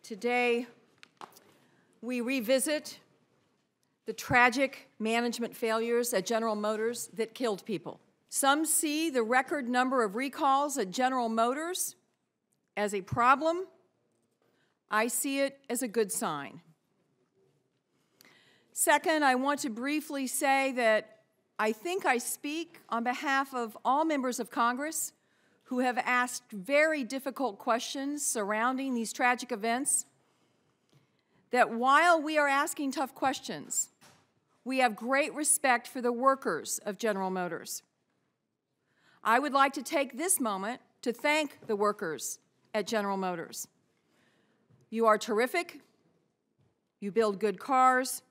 Today, we revisit the tragic management failures at General Motors that killed people. Some see the record number of recalls at General Motors as a problem. I see it as a good sign. Second, I want to briefly say that I think I speak on behalf of all members of Congress who have asked very difficult questions surrounding these tragic events, that while we are asking tough questions, we have great respect for the workers of General Motors. I would like to take this moment to thank the workers at General Motors. You are terrific, you build good cars,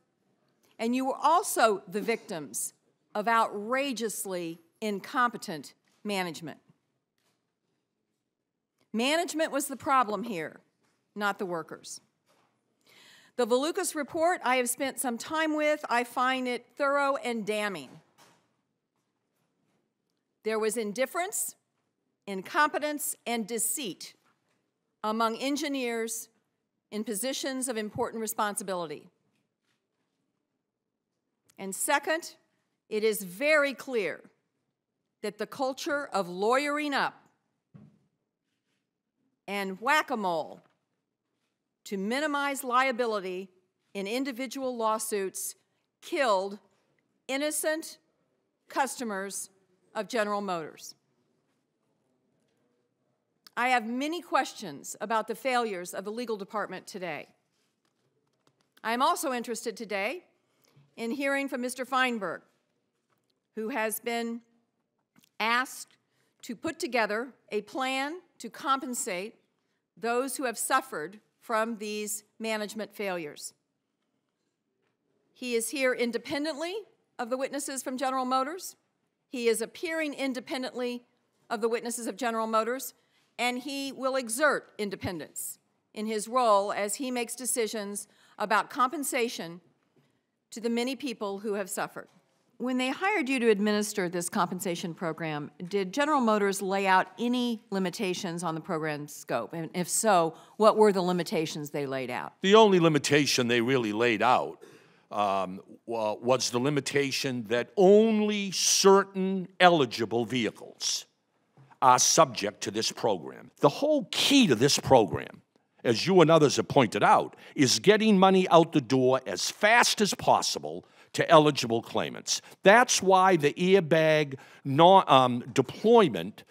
and you are also the victims of outrageously incompetent management. Management was the problem here, not the workers. The Valukas report I have spent some time with. I find it thorough and damning. There was indifference, incompetence, and deceit among engineers in positions of important responsibility. And second, it is very clear that the culture of lawyering up and whack-a-mole to minimize liability in individual lawsuits killed innocent customers of General Motors. I have many questions about the failures of the legal department today. I am also interested today in hearing from Mr. Feinberg, who has been asked to put together a plan to compensate those who have suffered from these management failures. He is here independently of the witnesses from General Motors. He is appearing independently of the witnesses of General Motors, and he will exert independence in his role as he makes decisions about compensation to the many people who have suffered. When they hired you to administer this compensation program, did General Motors lay out any limitations on the program's scope? And if so, what were the limitations they laid out? The only limitation they really laid out was the limitation that only certain eligible vehicles are subject to this program. The whole key to this program, as you and others have pointed out, is getting money out the door as fast as possible to eligible claimants. That's why the airbag deployment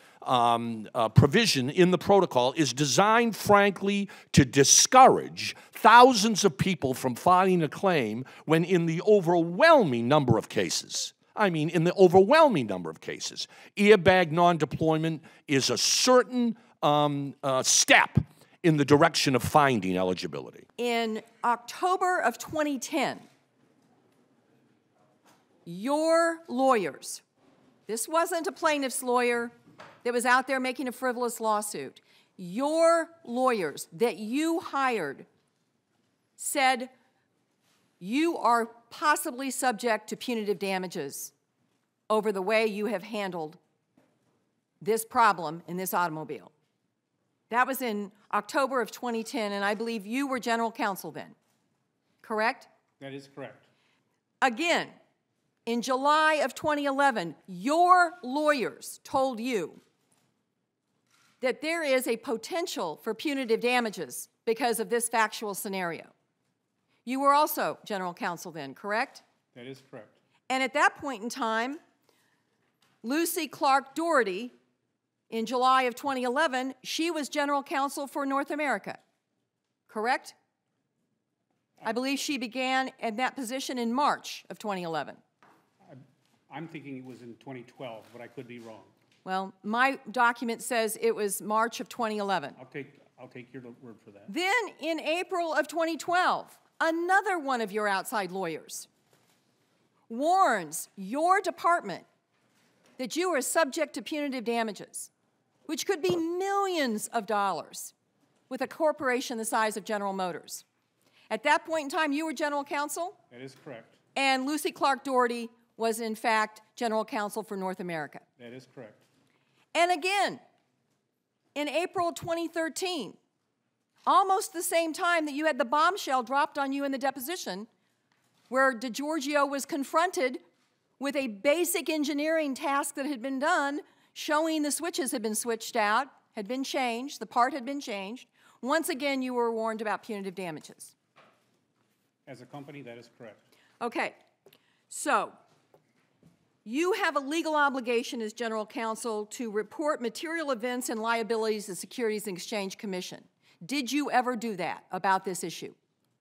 provision in the protocol is designed, frankly, to discourage thousands of people from filing a claim when in the overwhelming number of cases, airbag non-deployment is a certain step in the direction of finding eligibility. In October of 2010, your lawyers, this wasn't a plaintiff's lawyer that was out there making a frivolous lawsuit. Your lawyers that you hired said you are possibly subject to punitive damages over the way you have handled this problem in this automobile. That was in October of 2010, and I believe you were general counsel then, correct? That is correct. Again, in July of 2011, your lawyers told you that there is a potential for punitive damages because of this factual scenario. You were also general counsel then, correct? That is correct. And at that point in time, Lucy Clark Doherty, in July of 2011, she was general counsel for North America, correct? I believe she began in that position in March of 2011. I'm thinking it was in 2012, but I could be wrong. Well, my document says it was March of 2011. I'll take your word for that. Then in April of 2012, another one of your outside lawyers warns your department that you are subject to punitive damages, which could be millions of dollars with a corporation the size of General Motors. At that point in time, you were general counsel? That is correct. And Lucy Clark Doherty was, in fact, general counsel for North America. That is correct. And again, in April 2013, almost the same time that you had the bombshell dropped on you in the deposition, where DeGiorgio was confronted with a basic engineering task that had been done, showing the switches had been switched out, had been changed, the part had been changed. Once again, you were warned about punitive damages. As a company, that is correct. Okay, so you have a legal obligation as general counsel to report material events and liabilities to the Securities and Exchange Commission. Did you ever do that about this issue?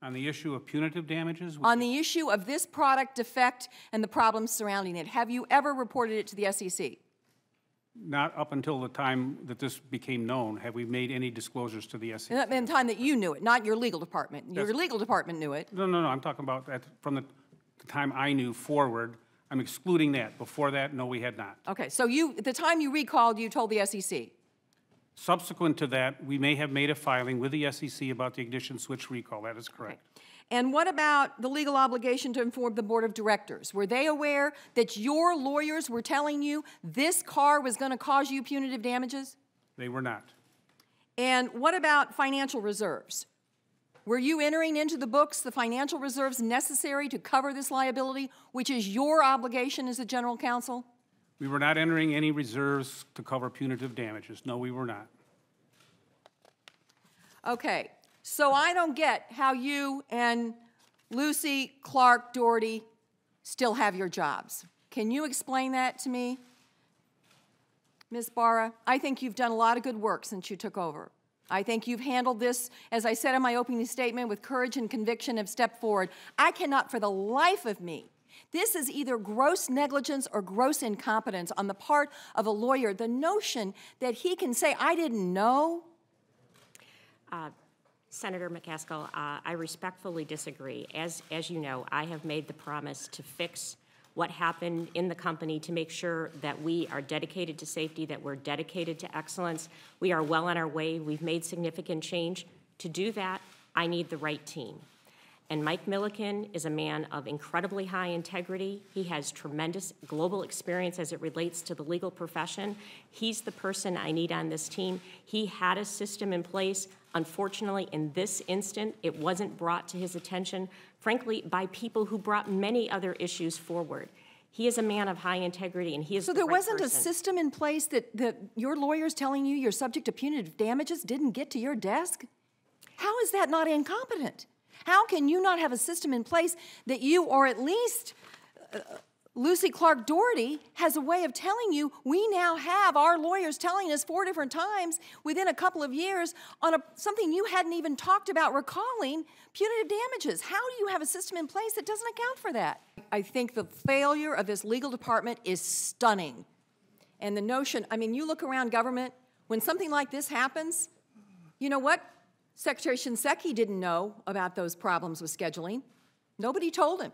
On the issue of punitive damages? On the issue of this product defect and the problems surrounding it, have you ever reported it to the SEC? Not up until the time that this became known have we made any disclosures to the SEC. In the time that you knew it, not your legal department. Your legal department knew it. No, I'm talking about that from the time I knew forward. I'm excluding that. Before that, no, we had not. Okay, so at the time you recalled, you told the SEC. Subsequent to that, we may have made a filing with the SEC about the ignition switch recall. That is correct. Okay. And what about the legal obligation to inform the board of directors? Were they aware that your lawyers were telling you this car was going to cause you punitive damages? They were not. And what about financial reserves? Were you entering into the books the financial reserves necessary to cover this liability, which is your obligation as a general counsel? We were not entering any reserves to cover punitive damages. No, we were not. Okay, so I don't get how you and Lucy Clark Doherty still have your jobs. Can you explain that to me, Ms. Barra? I think you've done a lot of good work since you took over. I think you've handled this, as I said in my opening statement, with courage and conviction, have stepped forward. I cannot for the life of me. This is either gross negligence or gross incompetence on the part of a lawyer. The notion that he can say, I didn't know. Senator McCaskill, I respectfully disagree. As you know, I have made the promise to fix what happened in the company to make sure that we are dedicated to safety, that we're dedicated to excellence. We are well on our way. We've made significant change. To do that, I need the right team. And Mike Milliken is a man of incredibly high integrity. He has tremendous global experience as it relates to the legal profession. He's the person I need on this team. He had a system in place. Unfortunately, in this instant, it wasn't brought to his attention, frankly, by people who brought many other issues forward. He is a man of high integrity, and he is the right person. So there wasn't a system in place that your lawyers telling you you're subject to punitive damages didn't get to your desk? How is that not incompetent? How can you not have a system in place that you, or at least Lucy Clark Doherty, has a way of telling you, we now have our lawyers telling us 4 different times within a couple of years on something you hadn't even talked about recalling, punitive damages. How do you have a system in place that doesn't account for that? I think the failure of this legal department is stunning. And the notion, I mean, you look around government, when something like this happens, you know what? Secretary Shinseki didn't know about those problems with scheduling. Nobody told him.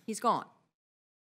He's gone.